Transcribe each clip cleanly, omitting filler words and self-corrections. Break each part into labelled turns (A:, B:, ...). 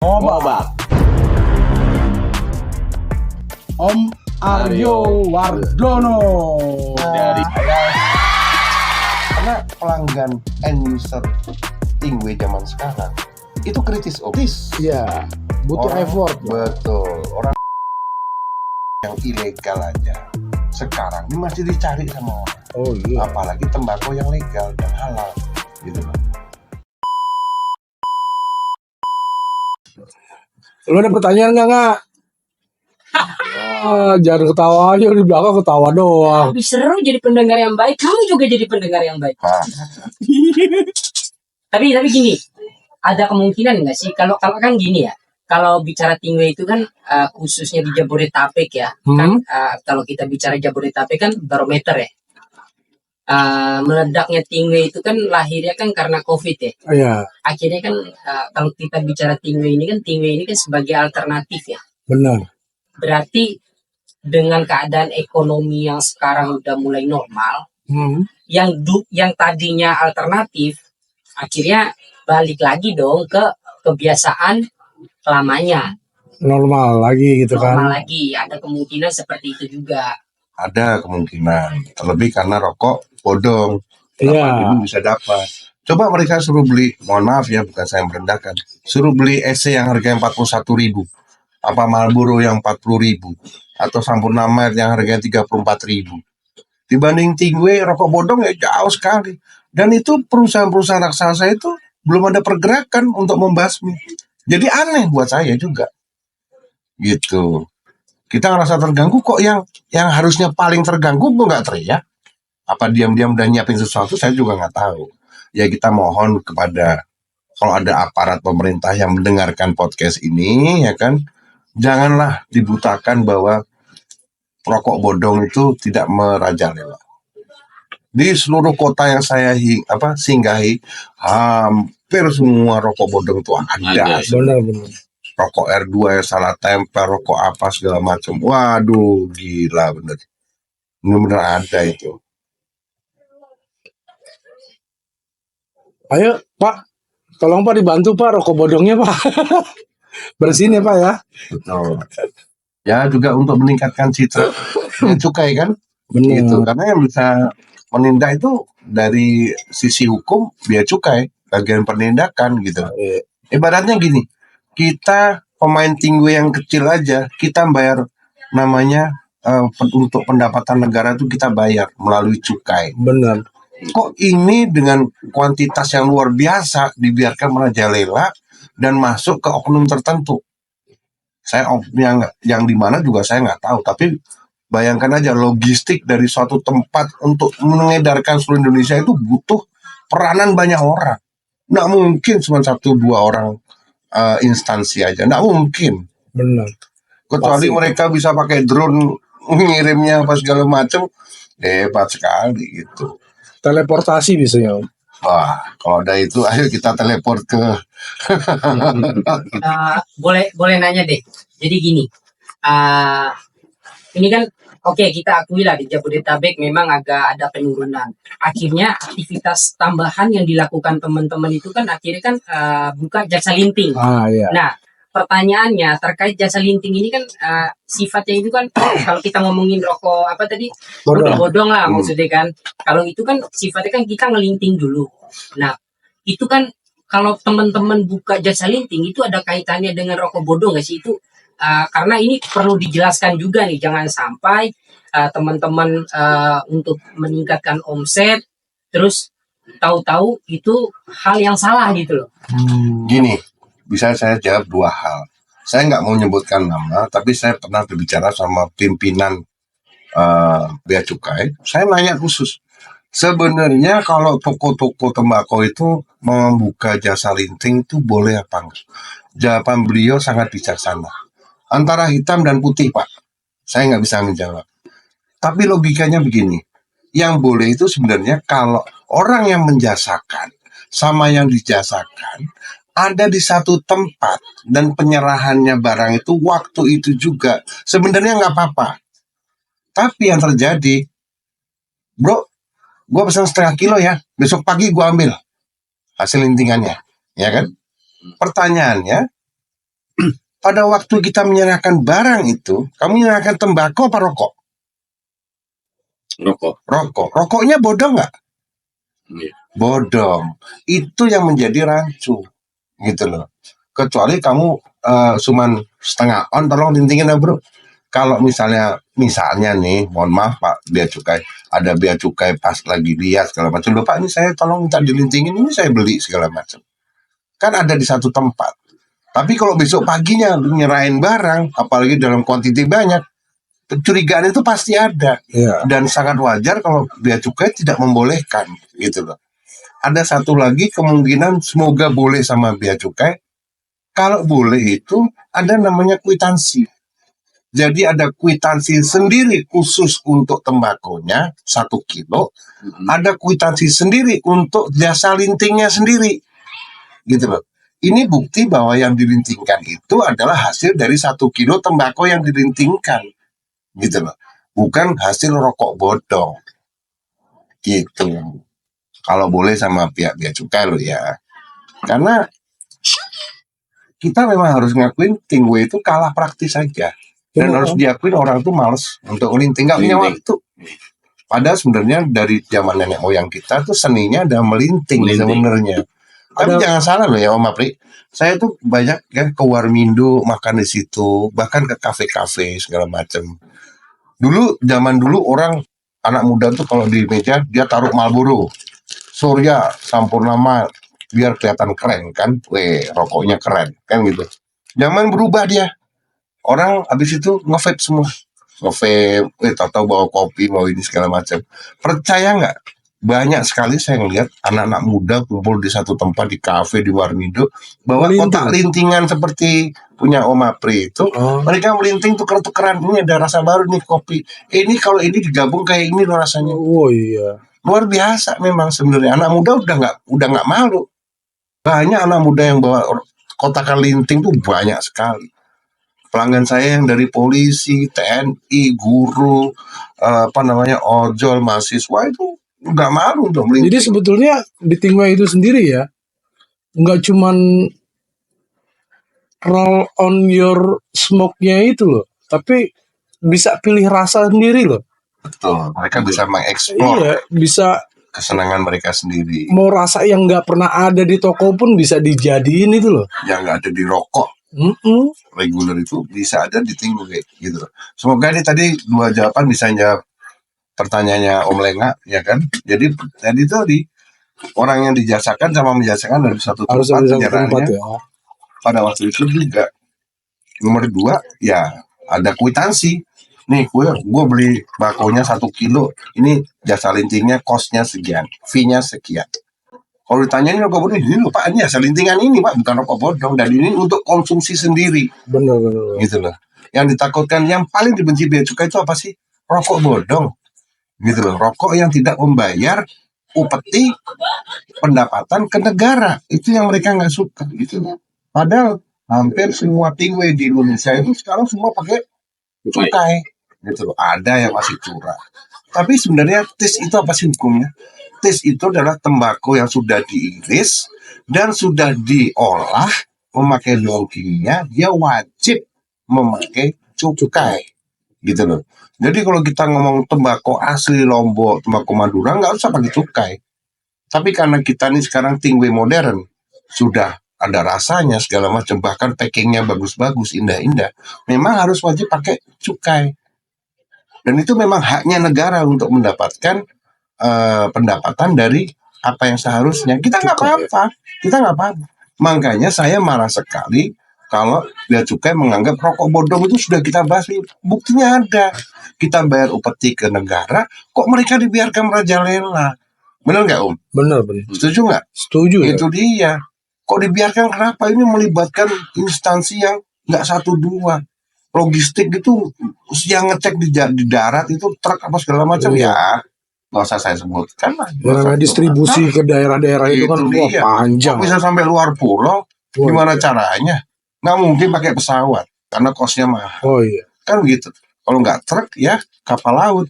A: Ngobak.
B: Om Aryo Wardono
A: Dari
C: Karena pelanggan end user Tingwe zaman sekarang itu kritis, Om.
B: Iya, butuh
C: Orang-
B: effort.
C: Betul. Orang yang ilegal aja sekarang ini masih dicari sama orang.
B: Oh iya.
C: Apalagi tembakau yang legal dan halal gitu loh.
B: Lu ada pertanyaan nggak? Jangan ketawa aja di belakang ketawa doang.
D: Lebih seru jadi pendengar yang baik. Kamu juga jadi pendengar yang baik.
C: Pak,
D: Tapi gini, ada kemungkinan nggak sih kalau kan gini ya. Kalau bicara Tingwe itu kan khususnya di Jabodetabek ya. Kan kalau kita bicara Jabodetabek kan barometer ya. Meledaknya Tingwe itu kan lahirnya kan karena COVID ya.
B: Iya,
D: Akhirnya kan kalau kita bicara Tingwe ini kan sebagai alternatif ya.
B: benar.
D: Berarti dengan keadaan ekonomi yang sekarang udah mulai normal, yang tadinya alternatif akhirnya balik lagi dong ke kebiasaan lamanya,
B: Normal lagi gitu
D: normal
B: kan.
D: lagi. Ada kemungkinan seperti itu juga.
C: ada kemungkinan. Terlebih karena rokok bodong.
B: Iya.
C: 8.000 bisa dapat. Coba mereka suruh beli, mohon maaf ya, bukan saya merendahkan. Suruh beli EC yang harganya 41.000. Apa Marlboro yang 40.000. Atau Sampurna Mild yang harganya 34.000. Dibanding Tingwe, rokok bodong ya jauh sekali. Dan itu perusahaan-perusahaan raksasa itu belum ada pergerakan untuk membasmi. Jadi aneh buat saya juga. Gitu. Kita ngerasa terganggu kok yang harusnya paling terganggu kok nggak teriak. Apa diam-diam dan nyiapin sesuatu, saya juga nggak tahu. Ya kita mohon kepada, kalau ada aparat pemerintah yang mendengarkan podcast ini, ya kan, janganlah dibutakan bahwa rokok bodong itu tidak merajalela. Di seluruh kota yang saya singgahi, hampir semua rokok bodong itu ada.
B: Benar.
C: Rokok R2 yang salah tempel, rokok apa segala macam. Waduh, gila bener. Bener-bener ada itu.
B: Ayo Pak, tolong Pak dibantu Pak rokok bodongnya Pak. Bersihin ya Pak ya.
C: Betul. Ya juga untuk meningkatkan citra bea cukai kan,
B: Benar.
C: gitu. Karena yang bisa menindak itu dari sisi hukum bea cukai, bagian penindakan gitu.
B: Iya.
C: Ibaratnya gini, kita pemain Tingwe yang kecil aja, kita bayar namanya untuk pendapatan negara itu kita bayar melalui cukai.
B: Benar.
C: Kok ini dengan kuantitas yang luar biasa dibiarkan merajalela dan masuk ke oknum tertentu? Saya yang di mana juga saya nggak tahu, tapi bayangkan aja logistik dari suatu tempat untuk mengedarkan seluruh Indonesia itu butuh peranan banyak orang. Nggak mungkin cuma 1-2 orang instansi aja, nggak mungkin.
B: Benar.
C: Kecuali
B: Pasti.
C: mereka bisa pakai drone ngirimnya apa segala macam, hebat sekali gitu.
B: Teleportasi biasanya Om.
C: Wah, kalau ada itu, ayo kita teleport ke.
D: Boleh nanya deh. Jadi gini, ini kan oke, kita akui lah di Jabodetabek memang agak ada penurunan. Akhirnya aktivitas tambahan yang dilakukan teman-teman itu kan akhirnya kan buka jasa linting.
B: Iya.
D: Nah, pertanyaannya terkait jasa linting ini kan sifatnya itu kan kalau kita ngomongin rokok apa tadi bodong lah maksudnya kan. Kalau itu kan sifatnya kan kita ngelinting dulu. Nah, itu kan kalau teman-teman buka jasa linting itu ada kaitannya dengan rokok bodong nggak sih itu? Karena ini perlu dijelaskan juga nih, jangan sampai teman-teman untuk meningkatkan omset terus tahu-tahu itu hal yang salah gitu loh.
C: Gini, bisa saya jawab 2 hal. Saya nggak mau menyebutkan nama, tapi saya pernah berbicara sama pimpinan bea cukai. Saya nanya khusus, sebenarnya kalau toko-toko tembakau itu membuka jasa linting itu boleh apa enggak? Jawaban beliau sangat bijaksana. Antara hitam dan putih, Pak. Saya nggak bisa menjawab. Tapi logikanya begini, yang boleh itu sebenarnya kalau orang yang menjasakan sama yang dijasakan ada di satu tempat dan penyerahannya barang itu waktu itu juga, sebenarnya nggak apa-apa. Tapi yang terjadi, bro, gue pesan 0,5 kilo ya, besok pagi gue ambil hasil lintingannya, ya kan? Pertanyaannya, pada waktu kita menyerahkan barang itu, kamu menyerahkan tembakau apa rokok? Rokok. Rokoknya bodong nggak?
A: Iya.
C: Bodong. Itu yang menjadi rancu, gitu loh. Kecuali kamu cuman setengah on, tolong lintingin ya bro. Kalau misalnya nih, mohon maaf Pak, bea cukai, ada bea cukai pas lagi lihat segala macam. Loh Pak, ini saya tolong minta dilintingin, ini saya beli segala macam. Kan ada di satu tempat. Tapi kalau besok paginya nyerahin barang, apalagi dalam kuantiti banyak, kecurigaan itu pasti ada.
B: Iya.
C: Dan sangat wajar kalau bea cukai tidak membolehkan, gitu loh. Ada satu lagi kemungkinan semoga boleh sama bea cukai. Kalau boleh itu ada namanya kwitansi. Jadi ada kwitansi sendiri khusus untuk tembakonya 1 kilo. Ada kwitansi sendiri untuk jasa lintingnya sendiri. Gitu loh. Ini bukti bahwa yang dilintingkan itu adalah hasil dari 1 kilo tembakau yang dilintingkan. Gitu loh. Bukan hasil rokok bodong. Gitu. Kalau boleh sama pihak bea cukai loh ya. Karena kita memang harus ngakuin Tingwe itu kalah praktis saja. Dan
B: Benar.
C: harus diakuin orang tuh males untuk melinting, nggak punya
A: Melinting.
C: waktu. Padahal sebenarnya dari zaman nenek moyang kita tuh seninya ada melinting
A: Melinting.
C: sebenarnya. Tapi jangan salah loh ya Om Apri. Saya tuh banyak kan ke Warmindo makan di situ, bahkan ke kafe-kafe segala macam. Zaman dulu orang anak muda tuh kalau di meja dia taruh Marlboro, Surya, Sampurnama, biar kelihatan keren kan, rokoknya keren kan gitu. Zaman berubah dia. Orang habis itu nge-vape semua. Nge-vape, tahu-tahu bawa kopi, bawa ini segala macam. Percaya nggak? Banyak sekali saya ngelihat anak-anak muda kumpul di satu tempat di kafe di Warmindo bawa
B: Melinting.
C: kotak lintingan seperti punya Om Apri itu.
B: Oh.
C: Mereka melinting tuker-tukeran, ini ada rasa baru nih kopi. Ini kalau ini digabung kayak ini loh rasanya.
B: Oh iya.
C: Luar biasa memang sebenarnya. Anak muda udah nggak malu. Banyak anak muda yang bawa kotakan linting tuh banyak sekali. Pelanggan saya yang dari polisi, TNI, guru, ojol, mahasiswa itu nggak malu untuk melinting.
B: Jadi sebetulnya di Tingwei itu sendiri ya, nggak cuman roll on your smoke-nya itu loh, tapi bisa pilih rasa sendiri loh.
C: Betul, mereka bisa mengeksplor
B: Iya, bisa
C: kesenangan mereka sendiri
B: mau rasa yang nggak pernah ada di toko pun bisa dijadiin itu loh.
C: yang nggak ada di rokok reguler itu bisa ada di Tingwe gitu. Semoga ini tadi 2 jawaban bisa jawab pertanyaannya Om Lenga ya kan. Jadi tadi orang yang dijasakan sama menjasakan dari satu
B: Harus
C: tempat
B: ada satu
C: penyerahannya
B: tempat ya.
C: pada waktu itu juga. Nomor 2 ya ada kwitansi. Nih gue beli bakonya 1 kilo, ini jasa lintingnya costnya sekian, fee-nya sekian. Kalau ditanyain rokok bodong, ini loh Pak, ini jasa lintingan ini Pak, bukan rokok bodong, dan ini untuk konsumsi sendiri.
B: Benar.
C: Gitu loh. Yang ditakutkan, yang paling dibenci bea cukai itu apa sih? Rokok bodong. Gitu loh. Rokok yang tidak membayar upeti pendapatan ke negara. Itu yang mereka nggak suka. Gitu loh. Padahal hampir semua Tingwe di Indonesia itu sekarang semua pakai cukai. Gitu loh. Ada yang masih curah. Tapi sebenarnya tis itu apa sih hukumnya? Tis itu adalah tembakau yang sudah diiris dan sudah diolah memakai bahan kimia, dia wajib memakai cukai. Gitu loh. Jadi kalau kita ngomong tembakau asli Lombok, tembakau Madura, nggak usah pakai cukai. Tapi karena kita ini sekarang Tingwe modern, sudah ada rasanya segala macam, bahkan packingnya bagus-bagus, indah-indah, memang harus wajib pakai cukai. Dan itu memang haknya negara untuk mendapatkan pendapatan dari apa yang seharusnya. Kita nggak apa-apa. Makanya saya marah sekali kalau bea cukai menganggap rokok bodong itu sudah kita bahas. Buktinya ada. Kita bayar upeti ke negara, kok mereka dibiarkan merajalela? Benar nggak Om?
B: Benar.
C: Setuju nggak?
B: Setuju ya.
C: Itu dia. Kok dibiarkan, kenapa? Ini melibatkan instansi yang nggak 1-2. Logistik itu yang ngecek di darat itu truk apa segala macam ya. Nggak usah saya sebutkan lah.
B: Karena distribusi ke daerah-daerah itu kan wah, panjang.
C: Bisa sampai luar pulau, gimana caranya? Nggak mungkin pakai pesawat, karena kosnya mahal.
B: Oh iya.
C: Kan begitu. Kalau nggak truk ya kapal laut.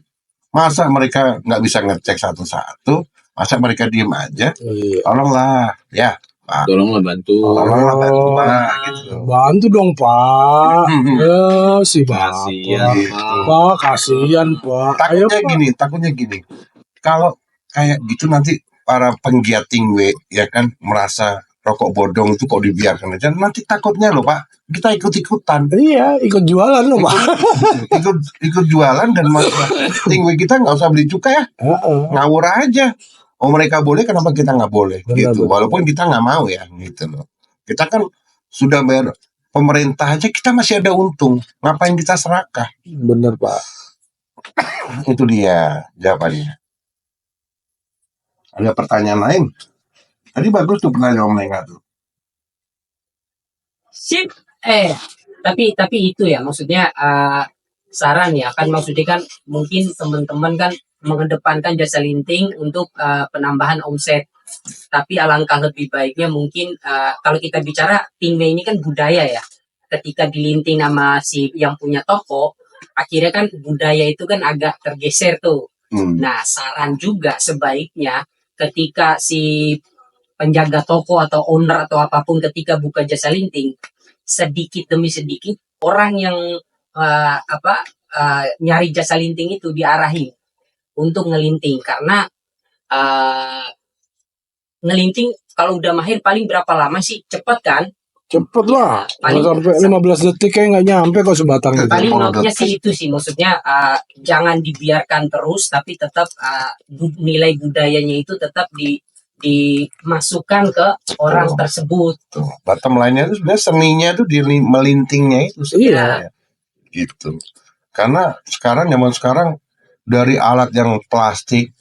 C: Masa mereka nggak bisa ngecek satu-satu? Masa mereka diem aja?
B: Iya.
C: Tolonglah ya Pak.
A: Tolonglah bantu.
C: Tolonglah bantu Pak, gitu.
B: Bantu dong Pak. Si
A: Kasihan,
B: Bapak.
A: Pak.
B: Pak, kasihan Pak. Ayo
C: Takutnya gini. Kalau kayak gitu nanti para penggiat tingwe ya kan merasa rokok bodong itu kok dibiarkan aja. Nanti takutnya loh Pak, kita ikut-ikutan.
B: Iya, ikut jualan loh Pak.
C: ikut jualan dan masalah tingwe kita nggak usah beli cukai ya. Ngawur aja. Oh mereka boleh, kenapa kita nggak boleh?
B: Benar,
C: Gitu.
B: benar.
C: Walaupun kita nggak mau ya, gitu loh. Kita kan sudah bayar pemerintah aja, kita masih ada untung. Ngapain kita serakah?
B: Bener Pak.
C: Itu dia jawabannya. Ada pertanyaan lain? Tadi bagus tuh pertanyaan Om Nenga tuh.
D: Sip. Tapi itu ya maksudnya saran ya kan, maksudnya kan mungkin teman-teman kan mengedepankan jasa linting untuk penambahan omset. Tapi alangkah lebih baiknya mungkin kalau kita bicara tingwe ini kan budaya ya. Ketika dilinting nama si yang punya toko, akhirnya kan budaya itu kan agak tergeser tuh. Nah, saran juga sebaiknya ketika si penjaga toko atau owner atau apapun ketika buka jasa linting, sedikit demi sedikit orang yang nyari jasa linting itu diarahi untuk ngelinting, karena ngelinting kalau udah mahir paling berapa lama sih? Cepet kan?
B: Cepet lah.
D: Paling-
B: Nggak sampai 15 detik kayak nggak nyampe kok sebatang gitu.
D: Paling
C: Kalau
D: notnya sih itu sih, maksudnya jangan dibiarkan terus, tapi tetap nilai budayanya itu tetap dimasukkan ke orang tersebut.
C: Tuh, bottom line-nya itu sebenarnya seninya itu di melintingnya itu
B: Iya.
C: gitu. Karena zaman sekarang dari alat yang plastik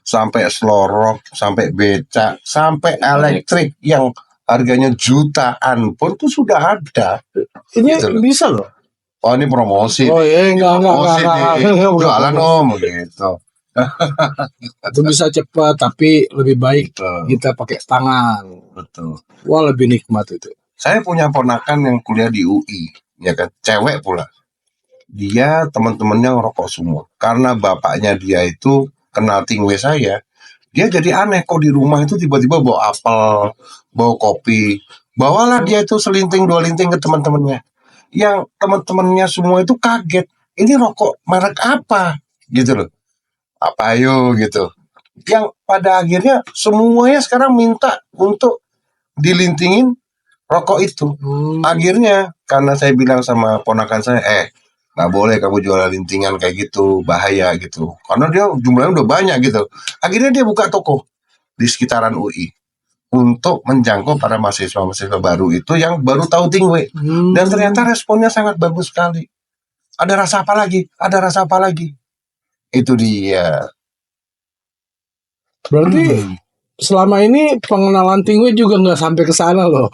C: sampai selorok, sampai becak, sampai elektrik yang harganya jutaan pun tuh sudah ada.
B: Ini
C: Gitu loh.
B: bisa loh.
C: Oh ini promosi.
B: Oh iya, enggak.
C: Promosi nih. Jualan om gitu.
B: Itu bisa cepat, tapi lebih baik
C: Betul.
B: kita pakai tangan.
C: Betul.
B: Wah, lebih nikmat itu.
C: Saya punya ponakan yang kuliah di UI, ya kan, cewek pula. Dia teman-temannya ngerokok semua. Karena bapaknya dia itu kenal tingwe saya, dia jadi aneh kok di rumah itu tiba-tiba bawa apel, bawa kopi. Bawalah dia itu selinting 2 linting ke teman-temannya. Yang teman-temannya semua itu kaget. Ini rokok merek apa? Gitu loh. Apa ayo gitu. Yang pada akhirnya semuanya sekarang minta untuk dilintingin rokok itu. Akhirnya karena saya bilang sama ponakan saya, nggak boleh kamu jualan lintingan kayak gitu, bahaya gitu. Karena dia jumlahnya udah banyak gitu. Akhirnya dia buka toko di sekitaran UI untuk menjangkau para mahasiswa-mahasiswa baru itu yang baru tahu tingwe. Dan ternyata responnya sangat bagus sekali. Ada rasa apa lagi? Ada rasa apa lagi? Itu dia.
B: Berarti selama ini pengenalan tingwe juga nggak sampai ke sana loh.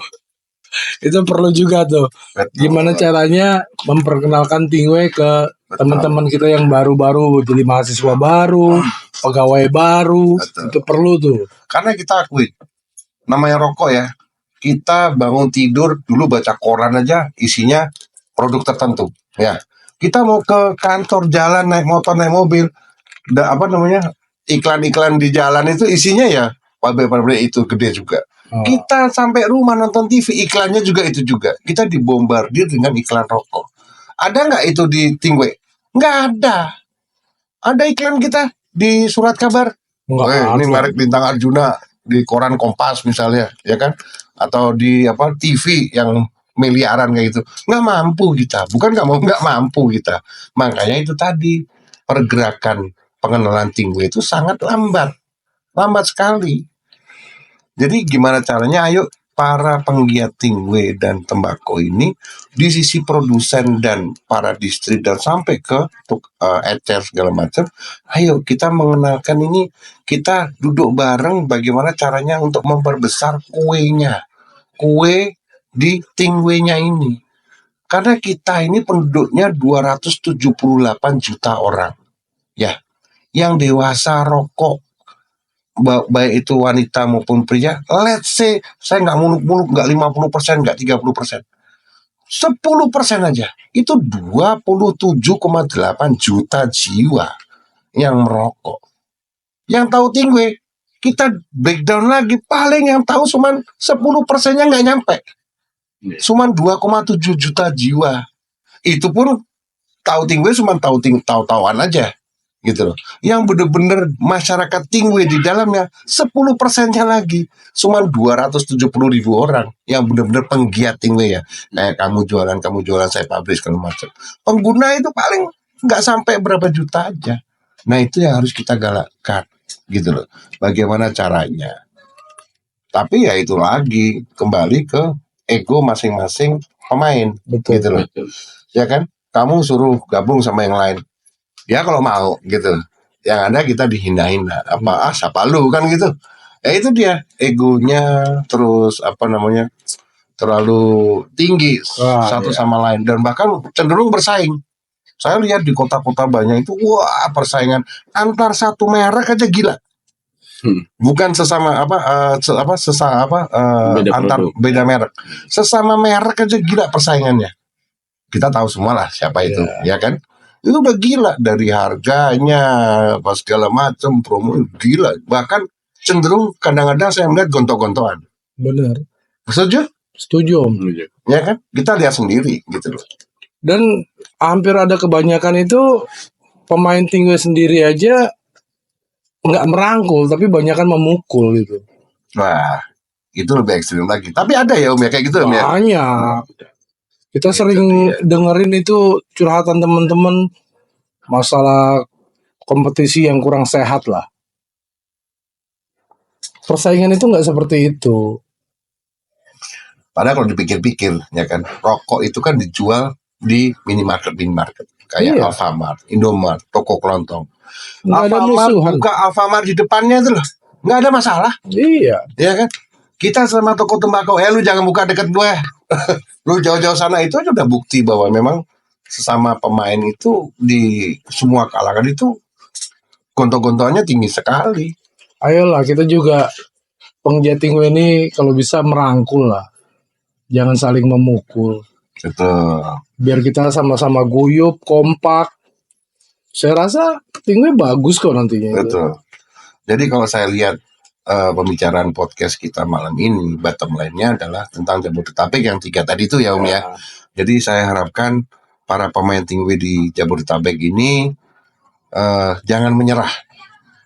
B: Itu perlu juga tuh.
C: Betul.
B: Gimana caranya memperkenalkan tingwe ke teman-teman kita yang baru-baru, jadi mahasiswa baru, pegawai baru.
C: Betul.
B: Itu perlu tuh.
C: Karena kita akui, namanya rokok ya, kita bangun tidur dulu baca koran aja isinya produk tertentu. Ya, kita mau ke kantor, jalan, naik motor, naik mobil, iklan-iklan di jalan itu isinya ya pabrik-pabrik itu gede juga. Kita sampai rumah nonton TV, iklannya juga itu juga. Kita dibombardir dengan iklan rokok. Ada nggak itu di tingwe? Nggak ada. Ada iklan kita di surat kabar. Ini merek bintang Arjuna di koran Kompas misalnya, ya kan? Atau di TV yang miliaran kayak gitu. Nggak mampu kita. Bukan nggak mampu kita. Makanya itu tadi pergerakan pengenalan tingwe itu sangat lambat sekali. Jadi gimana caranya? Ayo para penggiat tingwe dan tembakau ini di sisi produsen dan para distri dan sampai ke ecer segala macam. Ayo kita mengenalkan ini, kita duduk bareng bagaimana caranya untuk memperbesar kuenya, kue di tingwenya ini. Karena kita ini penduduknya 278 juta orang, ya, yang dewasa rokok. Baik itu wanita maupun pria, let's say saya nggak muluk-muluk, nggak 50%, nggak 30%, 10% aja, itu 27,8 juta jiwa yang merokok. Yang tahu tingwe kita breakdown lagi, paling yang tahu cuman 10%-nya nggak nyampe. Cuman 2,7 juta jiwa. Itu pun tahu Tingwe cuman tahu-tahuan aja. Gitu loh. Yang bener-bener masyarakat Tingwe di dalamnya 10%-nya lagi cuman 270.000 orang yang bener-bener penggiat Tingwe ya. Kayak kamu jualan, saya publish segala macam. Pengguna itu paling nggak sampai berapa juta aja. Nah itu yang harus kita galakkan gitu loh. Bagaimana caranya? Tapi ya itu lagi kembali ke ego masing-masing pemain.
B: Betul.
C: Gitu loh. Ya kan? Kamu suruh gabung sama yang lain. Ya kalau mau gitu. Yang ada kita dihina-hina. Siapa lu kan gitu. Ya itu dia egonya terus terlalu tinggi satu sama lain dan bahkan cenderung bersaing. Saya lihat di kota-kota banyak itu persaingan antar satu merek aja gila. Bukan sesama beda merek. Sesama merek aja gila persaingannya. Kita tahu semua lah siapa itu, ya kan? Itu udah gila dari harganya, segala macam promo gila. Bahkan cenderung kadang-kadang saya melihat gontok-gontokan.
B: Benar.
C: Setuju?
B: Setuju, Om.
C: Ya kan? Kita lihat sendiri gitu loh.
B: Dan hampir ada kebanyakan itu pemain Tingwe sendiri aja nggak merangkul, tapi banyakan memukul gitu.
C: Wah, itu lebih ekstrim lagi. Tapi ada ya Om ya kayak gitu Om ya.
B: Banyak. Kita sering dengerin itu curhatan teman-teman masalah kompetisi yang kurang sehat lah. Persaingan itu nggak seperti itu.
C: Padahal kalau dipikir-pikir ya kan, rokok itu kan dijual di minimarket kayak
B: Iya.
C: Alfamart, Indomart, toko kelontong.
B: Nggak ada
C: Alfamart
B: musuhan.
C: buka Alfamart di depannya itu loh, nggak ada masalah,
B: Iya.
C: ya kan? Kita sama toko tembakau, lu jangan buka deket gue, lu jauh-jauh sana, itu aja udah bukti bahwa memang sesama pemain itu di semua kalangan itu gontok-gontokannya tinggi sekali.
B: Ayolah kita juga penggiat Tingwe ini kalau bisa merangkul lah. Jangan saling memukul.
C: Betul.
B: Biar kita sama-sama guyup, kompak. Saya rasa Tingwe bagus kok nantinya.
C: Betul. Jadi kalau saya lihat pembicaraan podcast kita malam ini, bottom line-nya adalah tentang Jabodetabek yang 3 tadi itu ya Om ya. Jadi saya harapkan para pemain Tingwe di Jabodetabek ini jangan menyerah.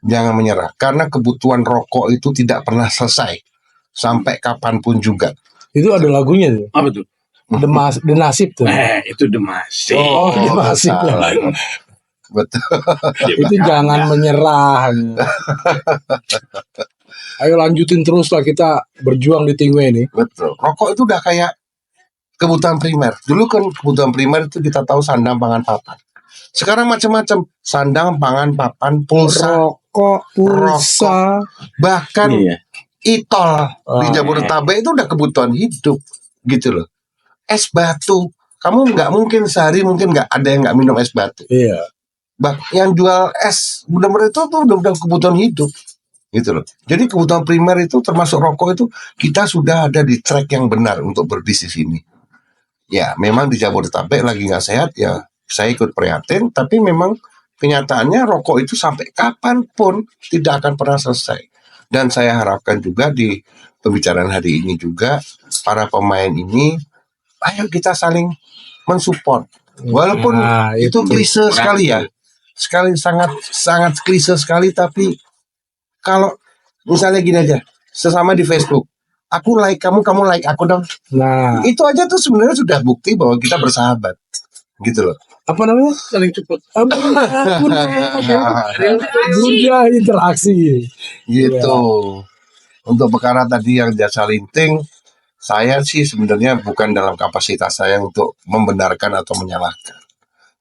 C: Jangan menyerah. Karena kebutuhan rokok itu tidak pernah selesai. Sampai kapanpun juga.
B: Itu ada lagunya tuh.
A: Apa tuh?
B: The Nasib tuh.
A: Itu Demasif.
B: Oh, The Nasib.
C: salah. Betul.
B: Itu jangan menyerah. Ayo lanjutin terus lah kita berjuang di Tingwe ini.
C: Betul. Rokok itu udah kayak kebutuhan primer. Dulu kan kebutuhan primer itu kita tahu sandang, pangan, papan. Sekarang macam-macam. Sandang, pangan, papan, pulsa,
B: Rokok, pulsa.
C: bahkan
A: Iya.
C: itol di
B: Ah.
C: Jabodetabek itu udah kebutuhan hidup gitu loh. Es batu. Kamu nggak mungkin sehari mungkin nggak ada yang nggak minum es batu.
B: Iya.
C: Yang jual es benar-benar itu tuh udah kebutuhan hidup gitu loh. Jadi kebutuhan primer itu termasuk rokok itu kita sudah ada di track yang benar untuk berbisnis ini. Ya memang di Jabodetabek lagi nggak sehat ya saya ikut prihatin, tapi memang kenyataannya rokok itu sampai kapanpun tidak akan pernah selesai. Dan saya harapkan juga di pembicaraan hari ini juga para pemain ini ayo kita saling mensupport. Walaupun
B: Nah,
C: itu klise sekali ya. Sangat klise sekali, tapi kalau misalnya gini aja, sesama di Facebook, aku like kamu, kamu like aku dong.
B: Nah,
C: Itu aja tuh sebenarnya sudah bukti bahwa kita bersahabat. Gitu loh.
B: apa namanya?
A: Saling cepet.
B: Budaya interaksi.
C: Gitu. Untuk perkara tadi yang jasa linting, saya sih sebenarnya bukan dalam kapasitas saya untuk membenarkan atau menyalahkan.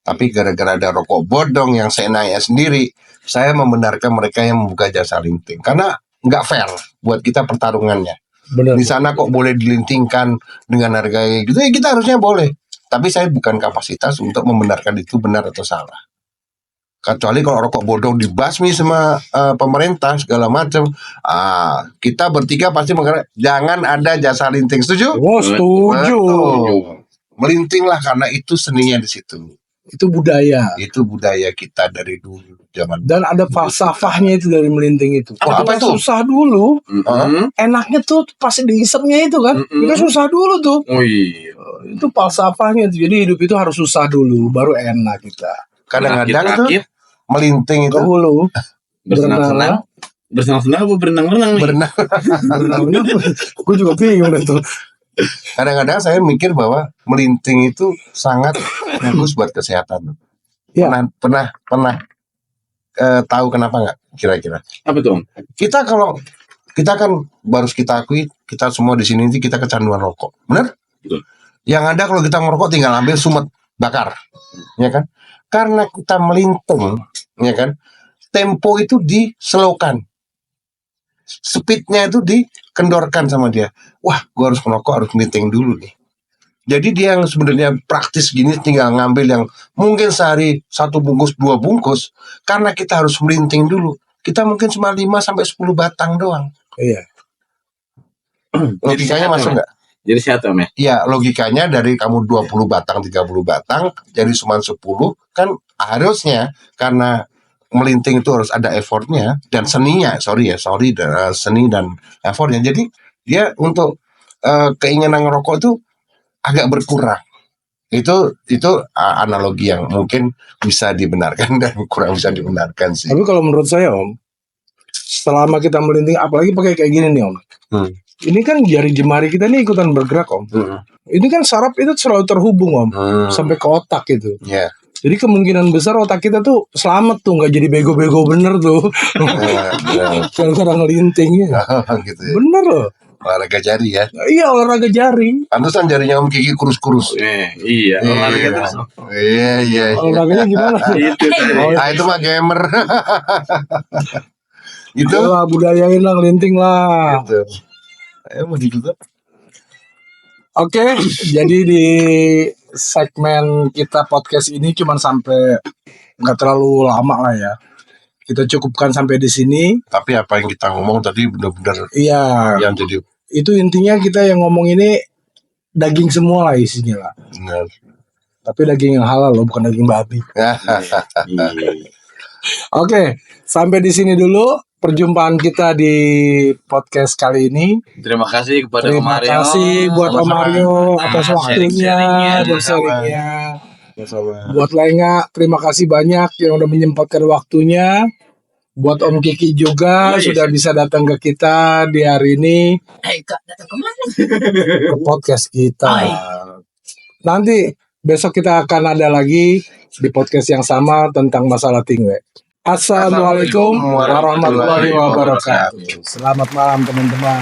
C: Tapi gara-gara ada rokok bodong yang seenaknya sendiri, saya membenarkan mereka yang membuka jasa linting. Karena nggak fair buat kita pertarungannya.
B: Benar.
C: Di sana kok boleh dilintingkan dengan harga kayak gitu, ya kita harusnya boleh. Tapi saya bukan kapasitas untuk membenarkan itu benar atau salah. Kecuali kalau rokok bodong dibasmi sama pemerintah segala macam, kita bertiga pasti mengatakan jangan ada jasa linting. Setuju?
B: Oh, setuju.
C: Betul. Melintinglah karena itu seninya di situ.
B: Itu budaya.
C: Itu budaya kita dari dulu zaman.
B: Dan ada falsafahnya itu dari melinting itu.
C: Wah, apa itu?
B: Susah dulu.
A: Mm-mm.
B: Enaknya tuh pasti diisemnya itu kan.
A: Mm-mm.
B: Itu susah dulu tuh.
A: Oh iya.
B: Itu falsafahnya tuh. Jadi hidup itu harus susah dulu baru enak kita.
C: Kadang-kadang tuh
A: Rakit,
C: melinting
B: Ke
C: itu
B: hulu
A: bersenang-senang. Bersenang-senang apa berenang-renang nih?
C: berenang.
B: berenang. Gue juga bingung deh tuh.
C: Kadang-kadang saya mikir bahwa melinting itu sangat bagus buat kesehatan.
B: Ya.
C: Pernah tahu kenapa nggak kira-kira?
A: Apa tuh, Om?
C: Kita kan harus kita akui, kita semua di sini kita kecanduan rokok, benar?
A: Betul.
C: Yang ada kalau kita ngerokok tinggal ambil sumet bakar, ya kan? Karena kita melinting, ya kan? Tempo itu dislowkan, speednya itu dikendorkan sama dia. Wah, gua harus ngerokok, harus melinting dulu nih. Jadi dia yang sebenarnya praktis gini tinggal ngambil yang mungkin sehari 1 bungkus 2 bungkus, karena kita harus melinting dulu. Kita mungkin cuma 5-10 batang doang.
B: Iya.
C: Logikanya masuk nggak?
A: Jadi sehat, Om ya?
C: Ya, logikanya dari kamu 20 batang, 30 batang, jadi cuma 10, kan harusnya karena melinting itu harus ada effortnya dan seninya, seni dan effortnya. Jadi dia untuk keinginan ngerokok itu agak berkurang. Itu analogi yang mungkin bisa dibenarkan dan kurang bisa dibenarkan sih.
B: Tapi kalau menurut saya Om, selama kita melinting, apalagi pakai kayak gini nih Om. Ini kan jari jemari kita nih ikutan bergerak Om. Ini kan saraf itu selalu terhubung Om, sampai ke otak gitu.
C: Ya.
B: Jadi kemungkinan besar otak kita tuh selamat tuh, nggak jadi bego-bego bener tuh. Kadang-kadang ngelinting ya.
C: Gitu ya.
B: Bener loh.
C: Olahraga jari ya.
B: Iya, olahraga jari.
C: Pantesan jarinya Om Kiki kurus-kurus.
A: Iya. Olahraga terus, Om.
C: Iya.
B: Olahraganya gimana?
A: Itu tadi.
C: Ah, itu mah gamer. Gitu.
B: Lah, budayain lah, ngelinting lah.
C: Gitu. Ayo mau ditutup.
B: Oke, jadi di segmen kita podcast ini cuman sampai nggak terlalu lama lah ya. Kita cukupkan sampai di sini.
C: Tapi apa yang kita ngomong tadi benar-benar
B: Iya,
C: yang jadi
B: itu intinya kita yang ngomong ini daging semua lah isinya lah.
C: benar.
B: Tapi daging yang halal loh, bukan daging babi.
A: Iya.
B: Oke, sampai di sini dulu perjumpaan kita di podcast kali ini.
A: Terima kasih kepada Om
B: Terima
A: Mario.
B: kasih buat Om Mario atas
A: Sharing-sharingnya.
B: waktunya dan sharingnya. Buat Lenga, terima kasih banyak yang udah menyempatkan waktunya. Buat Om Kiki juga
A: Oh, iya.
B: sudah bisa datang ke kita di hari ini
D: Kak, datang kemana?
B: ke podcast kita.
D: Hai.
B: Nanti besok kita akan ada lagi di podcast yang sama tentang masalah tingwe. Assalamualaikum warahmatullahi wabarakatuh. Selamat malam teman-teman.